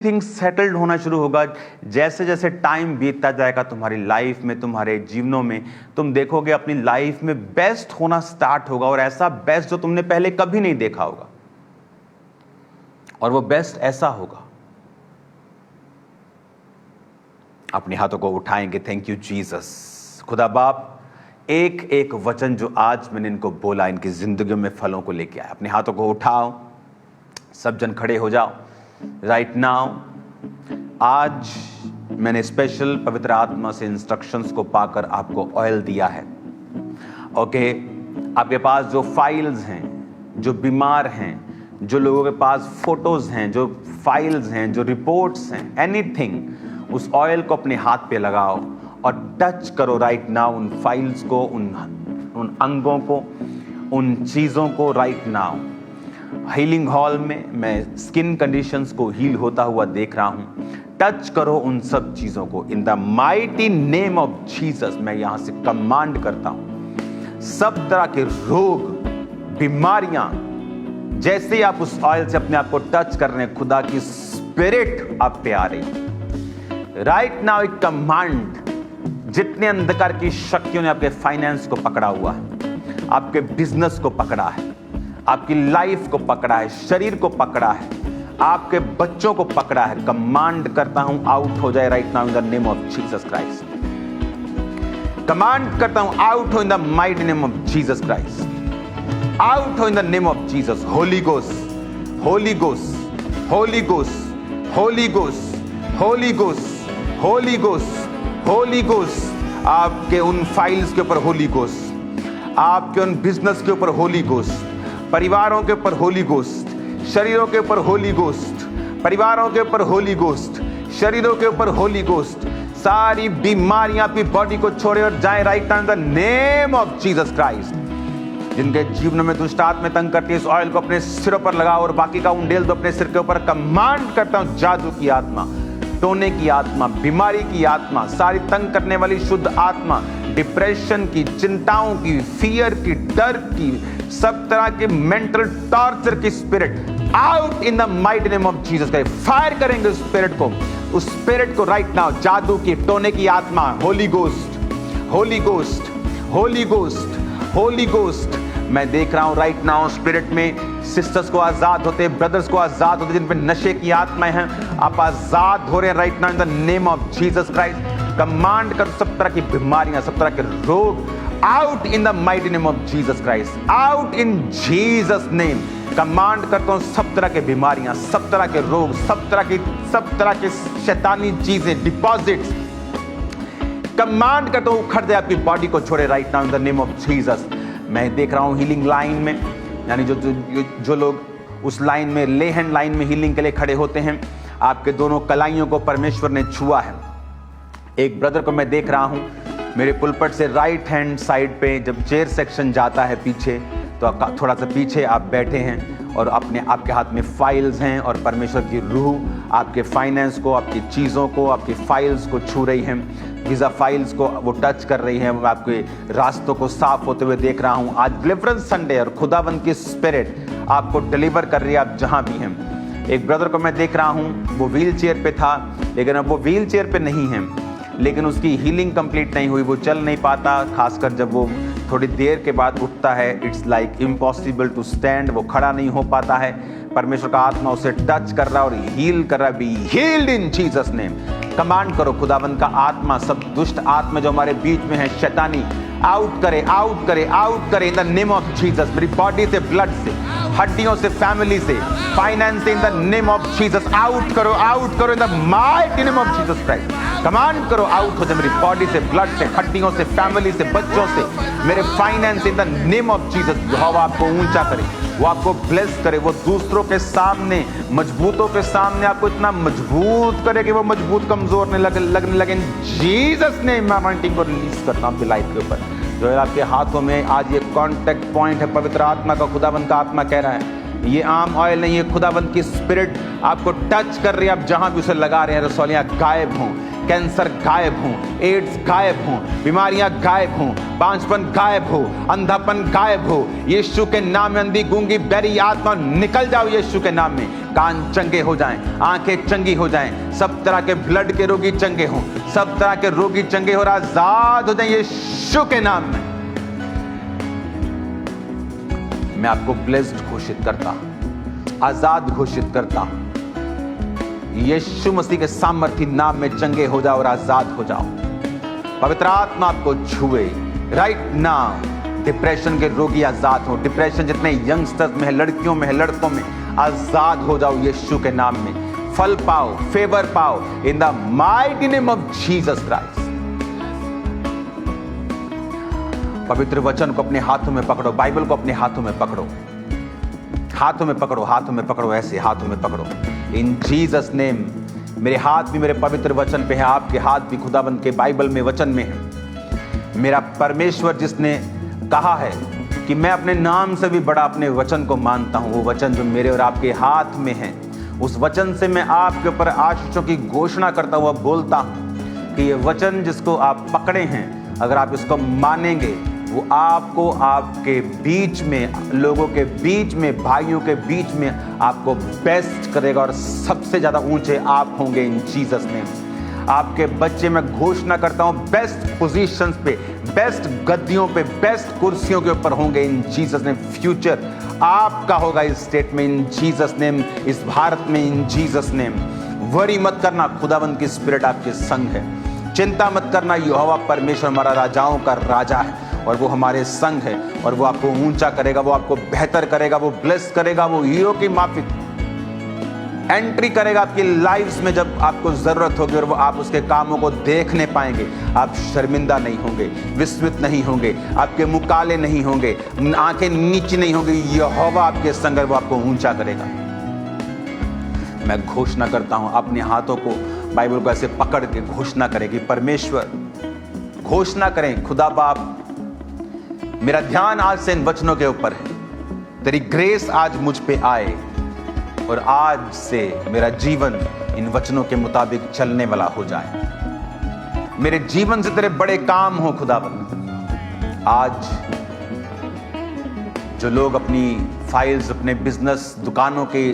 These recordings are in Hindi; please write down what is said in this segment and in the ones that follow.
थिंग्स सेटल्ड होना शुरू होगा। जैसे जैसे टाइम बीतता जाएगा तुम्हारी लाइफ में, तुम्हारे जीवनों में, तुम देखोगे अपनी लाइफ में बेस्ट होना स्टार्ट होगा, और ऐसा बेस्ट जो तुमने पहले कभी नहीं देखा होगा, और वो बेस्ट ऐसा होगा। अपने हाथों को उठाएंगे। Thank you Jesus. खुदा बाप, एक एक वचन जो आज मैंने इनको बोला इनकी जिंदगियों में फलों को लेके आया। अपने हाथों को उठाओ, सब जन खड़े हो जाओ राइट नाउ। आज मैंने स्पेशल पवित्र आत्मा से इंस्ट्रक्शंस को पाकर आपको ऑयल दिया है। ओके, आपके पास जो फाइल्स हैं, जो बीमार हैं, जो लोगों के पास फोटोज हैं, जो फाइल्स हैं, जो रिपोर्ट्स हैं, एनीथिंग, उस ऑयल को अपने हाथ पे लगाओ और टच करो राइट नाउ उन फाइल्स को, उन अंगों को, उन चीज़ों को राइट नाउ। हीलिंग हॉल में मैं स्किन कंडीशंस को हील होता हुआ देख रहा हूं। टच करो उन सब चीज़ों को इन the mighty name of Jesus. मैं यहां से कमांड करता हूं, सब तरह के रोग, बीमारियां, जैसे ही आप उस ऑयल से अपने आप को टच कर रहे हैं, खुदा की स्पिरिट आप पे आ रही राइट नाउ। एक कमांड, जितने अंधकार की शक्तियों ने आपके फाइनेंस को पकड़ा हुआ है, आपके बिजनेस को पकड़ा है, आपकी लाइफ को पकड़ा है, शरीर को पकड़ा है, आपके बच्चों को पकड़ा है, कमांड करता हूं आउट हो जाए right now in the name of Jesus Christ. Command करता हूं आउट हो in the mighty name of Jesus Christ. Out हो in the name of Jesus. Holy ghost, holy ghost, holy ghost, holy ghost, holy ghost, holy ghost, holy ghost. आपके उन फाइल्स के ऊपर होली गोस्ट, आपके उन बिजनेस के ऊपर होली गोस्ट, परिवारों के ऊपर होली गोस्ट, शरीरों के ऊपर होली गोस्ट, परिवारों के ऊपर होली गोस्ट, शरीरों के ऊपर होली गोस्ट। सारी बीमारियां आपकी बॉडी को छोड़े और जाए right now in the name of Jesus Christ. जिनके जीवन में दुष्ट आत्माएं तंग करती है, इस ऑयल को अपने सिरों पर लगाओ और बाकी का उंडेल दो अपने सिर के ऊपर। कमांड करता हूं जादू की आत्मा, टोने की आत्मा, बीमारी की आत्मा, सारी तंग करने वाली शुद्ध आत्मा, डिप्रेशन की, चिंताओं की, फियर की, डर की, सब तरह के मेंटल टॉर्चर की spirit out in the mighty name of Jesus Christ. Fire करेंगे उस स्पिरिट को, उस स्पिरिट को राइट नाउ। जादू की, टोने की आत्मा, Holi ghost, holy ghost, holy ghost, holy ghost. मैं देख रहा हूं राइट नाउ स्पिरिट में सिस्टर्स को आजाद होते, ब्रदर्स को आजाद होते, जिन पे नशे की आत्माएं हैं, आप आजाद हो रहे हैं right now in the name of Jesus Christ. Command कर सब तरह की बीमारियां, सब तरह के रोग out in the mighty name of Jesus Christ. Out in Jesus name. Command करता हूं सब तरह के बीमारियां, सब तरह के रोग, सब तरह के शैतानी चीजें, डिपॉजिट्स, कमांड करता हूं उखड़ दे, आपकी बॉडी को छोड़े right now in the name of Jesus. मैं देख रहा हूं हीलिंग लाइन में, यानी जो लोग उस लाइन में, ले हैंड लाइन में हीलिंग के लिए खड़े होते हैं, आपके दोनों कलाइयों को परमेश्वर ने छुआ है। एक ब्रदर को मैं देख रहा हूं मेरे पुलपट से राइट हैंड साइड पे, जब चेयर सेक्शन जाता है पीछे, तो थोड़ा सा पीछे आप बैठे हैं और आपके हाथ में फाइल्स हैं, और परमेश्वर की रूह आपके फाइनेंस को, आपकी चीज़ों को, आपकी फाइल्स को छू रही है। वीज़ा फाइल्स को वो टच कर रही हैं, आपके रास्तों को साफ होते हुए देख रहा हूँ। आज डिलीवरेंस संडे, और खुदावंद की स्पिरिट आपको डिलीवर कर रही है आप जहाँ भी हैं। एक ब्रदर को मैं देख रहा हूँ, वो व्हील चेयर पे था, लेकिन अब वो व्हील चेयर पे नहीं है, लेकिन उसकी हीलिंग कंप्लीट नहीं हुई, वो चल नहीं पाता। खासकर जब वो थोड़ी देर के बाद उठता है, it's like impossible to stand, वो खड़ा नहीं हो पाता है। परमेश्वर का आत्मा उसे टच कर रहा है और हील कर रहा है। Be healed in Jesus name. Command करो खुदावंद का आत्मा, सब दुष्ट आत्मा जो हमारे बीच में है, शैतानी, आउट करे, आउट करे, आउट करे इन द नेम ऑफ जीसस। मेरी बॉडी से, ब्लड से, हड्डियों से, फैमिली से, फाइनेंस से, इन the name of Jesus out करो, आउट करो इन the mighty name of Jesus Christ. Command करो आउट हो जाए मेरी बॉडी से, ब्लड से, हड्डियों से, फैमिली से, बच्चों से, मेरे finance in the name of Jesus. वो आपको ऊंचा करे, वो आपको ब्लेस करे, वो दूसरों के सामने, मजबूतों के सामने आपको इतना मजबूत करे कि वो मजबूत कमजोर लगने लगे। जीसस ने मैं अनॉइंटिंग को रिलीज करता हूं आपकी लाइफ के ऊपर। जो है आपके हाथों में आज ये कांटेक्ट पॉइंट है पवित्र आत्मा का। खुदावंद का आत्मा कह रहा है, ये आम ऑयल नहीं है, खुदावंद की स्पिरिट आपको टच कर रही है। आप जहां भी उसे लगा रहे हैं, रसौलियां गायब हों, कैंसर गायब हों, एड्स गायब हों, बीमारियां गायब हों, बांझपन गायब हो, अंधापन गायब हो। यीशु के नाम में अंधी गूंगी बैरी आत्मा निकल जाओ यीशु के नाम में। कान चंगे हो जाएं, आंखें चंगी हो जाएं, सब तरह के ब्लड के रोगी चंगे हों, सब तरह के रोगी चंगे हो, आजाद हो जाएं यीशु के नाम में। मैं आपको ब्लेस्ड घोषित करता हूं, आजाद घोषित करता हूं। यीशु मसीह के सामर्थी नाम में चंगे हो जाओ और आजाद हो जाओ। पवित्र आत्मा आपको छुए राइट नाउ। डिप्रेशन के रोगी आजाद हो, डिप्रेशन जितने यंगस्टर्स में है, लड़कियों में है, लड़कों में, आजाद हो जाओ यीशु के नाम में। फल पाओ, फेवर पाओ इन the mighty name of Jesus Christ. पवित्र वचन को अपने हाथों में पकड़ो, बाइबल को अपने हाथों में पकड़ो, हाथों में पकड़ो, हाथों में पकड़ो, ऐसे हाथों में पकड़ो इन जीसस नेम। मेरे हाथ भी मेरे पवित्र वचन पे है, आपके हाथ भी खुदाबंद के बाइबल में वचन में है। मेरा परमेश्वर जिसने कहा है कि मैं अपने नाम से भी बड़ा अपने वचन को मानता हूं, वो वचन जो मेरे और आपके हाथ में है, उस वचन से मैं आपके ऊपर आशीषों की घोषणा करता हुआ बोलता हूं कि ये वचन जिसको आप पकड़े हैं, अगर आप इसको मानेंगे, वो आपको आपके बीच में, लोगों के बीच में, भाइयों के बीच में आपको बेस्ट करेगा और सबसे ज्यादा ऊंचे आप होंगे इन जीसस नेम। आपके बच्चे मैं घोषणा करता हूं बेस्ट पोजीशंस पे, बेस्ट गद्दियों पे, बेस्ट कुर्सियों के ऊपर होंगे इन जीसस नेम। फ्यूचर आपका होगा इस स्टेट में इन जीसस नेम, इस भारत में इन जीसस नेम। वरी मत करना, खुदावंद की स्पिरिट आपके संग है। चिंता मत करना, यहोवा परमेश्वर हमारा राजाओं का राजा है और वो हमारे संग है और वो आपको ऊंचा करेगा, वो आपको बेहतर करेगा, वो ब्लेस करेगा, वो हीरो की माफिक एंट्री करेगा आपकी लाइफ्स में जब आपको जरूरत होगी और वो आप उसके कामों को देखने पाएंगे। आप शर्मिंदा नहीं होंगे, विस्मित नहीं होंगे, आपके मुंह काले नहीं होंगे, आंखें नीची नहीं होंगी। यहोवा आपके संग है, वो आपको ऊंचा करेगा। मैं घोषणा करता हूं, अपने हाथों को बाइबल को ऐसे पकड़ के घोषणा करेगी। परमेश्वर घोषणा करें, खुदा बाप मेरा ध्यान आज से इन वचनों के ऊपर है। तेरी ग्रेस आज मुझ पे आए और आज से मेरा जीवन इन वचनों के मुताबिक चलने वाला हो जाए। मेरे जीवन से तेरे बड़े काम हो खुदाबंद। आज जो लोग अपनी फाइल्स, अपने बिजनेस, दुकानों के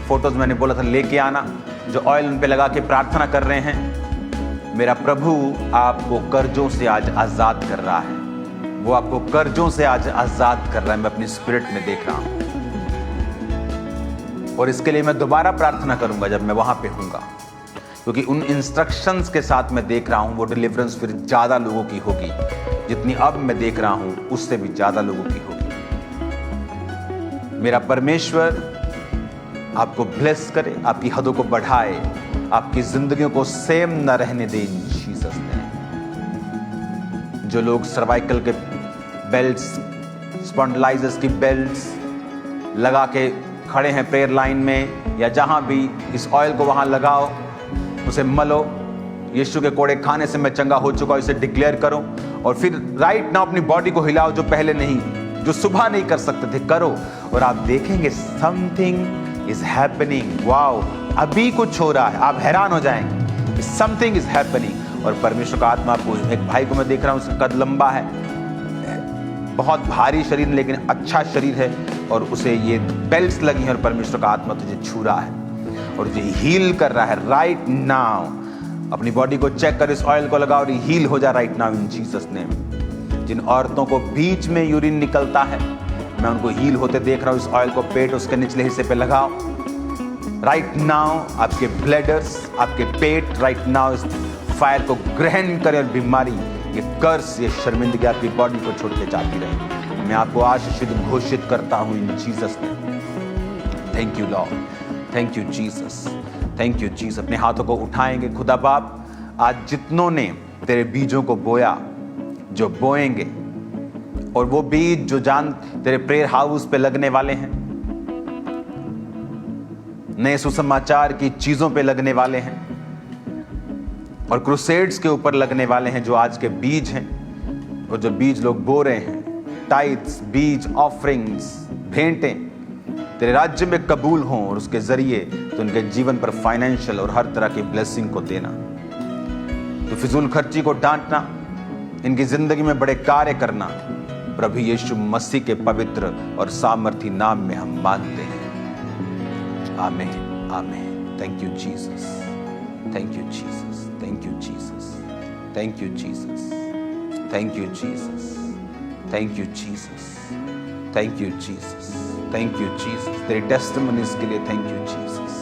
फोटोज मैंने बोला था लेके आना, जो ऑयल उन पे लगा के प्रार्थना कर रहे हैं, मेरा प्रभु आपको कर्जों से आज आजाद कर रहा है। वो आपको कर्जों से आज आजाद कर रहा है, मैं अपनी स्पिरिट में देख रहा हूं। और इसके लिए मैं दोबारा प्रार्थना करूंगा जब मैं वहां पे हूंगा, क्योंकि उन इंस्ट्रक्शंस के साथ मैं देख रहा हूं वो डिलीवरेंस फिर ज्यादा लोगों की होगी। जितनी अब मैं देख रहा हूं उससे भी ज्यादा लोगों की होगी। मेरा परमेश्वर आपको ब्लेस करे, आपकी हदों को बढ़ाए, आपकी जिंदगियों को सेम न रहने दे इन जीसस नेम। जो लोग सर्वाइकल के बेल्ट्स, स्पॉन्डिलाइटिस की बेल्ट्स लगा के खड़े हैं प्रेयर लाइन में या जहां भी, इस ऑयल को वहां लगाओ, उसे मलो। यीशु के कोड़े खाने से मैं चंगा हो चुका हूं, इसे डिक्लेयर करो और फिर राइट नाउ अपनी बॉडी को हिलाओ। जो पहले नहीं, जो सुबह नहीं कर सकते थे, करो और आप देखेंगे समथिंग इज हैपनिंग। वाओ, अभी कुछ हो रहा है, आप हैरान हो जाएंगे। Something is happening. और परमेश्वर का आत्मा आपको, एक भाई को मैं देख रहा हूं, उसका कद लंबा है, बहुत भारी शरीर लेकिन अच्छा शरीर है और उसे ये बेल्ट्स लगी हैं और परमेश्वर का आत्मा तुझे छू रहा है और तुझे हील कर रहा है राइट नाउ। अपनी बॉडी को चेक कर, इस ऑयल को लगाओ और हील हो जा right now in Jesus name. जिन औरतों को बीच में यूरिन निकलता है, मैं उनको हील होते देख रहा हूं। इस ऑयल को पेट, उसके निचले हिस्से पे लगाओ राइट नाउ। आपके ब्लैडर्स, आपके पेट राइट नाउ इस फायर को ग्रहण करें और बीमारी, ये कर्स, ये शर्मिंदगी आपकी बॉडी को छोड़ के जाती रहे। मैं आपको आशीषित घोषित करता हूं इन Jesus name. Thank you Lord, thank you Jesus, thank you Jesus. अपने हाथों को उठाएंगे। खुदा बाप, आज जितनों ने तेरे बीजों को बोया, जो बोएंगे, और वो बीज जो जान तेरे प्रेयर हाउस पे लगने वाले हैं, नए सुसमाचार की चीजों पे लगने वाले हैं और क्रूसेड्स के ऊपर लगने वाले हैं, जो आज के बीज हैं, और जो बीज लोग बो रहे हैं, टाइट्स, बीज, ऑफरिंग्स, भेंटें तेरे राज्य में कबूल हों और उसके जरिए तो उनके जीवन पर फाइनेंशियल और हर तरह की ब्लेसिंग को देना। तो फिजूल खर्ची को डांटना, इनकी जिंदगी में बड़े कार्य करना, प्रभु यीशु मसीह के पवित्र और सामर्थी नाम में हम मांगते हैं, Amen. Amen. Thank you, Jesus. Thank you, Jesus. Thank you, Jesus. Thank you, Jesus. Thank you, Jesus. Thank you, Jesus. Thank you, Jesus. Thank you, Jesus. तेरे टेस्टिमनीज के लिए thank you, Jesus.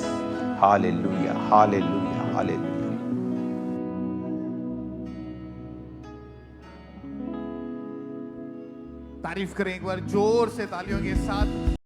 Hallelujah. Hallelujah. Hallelujah. तारीफ करें एक बार जोर से तालियों के साथ।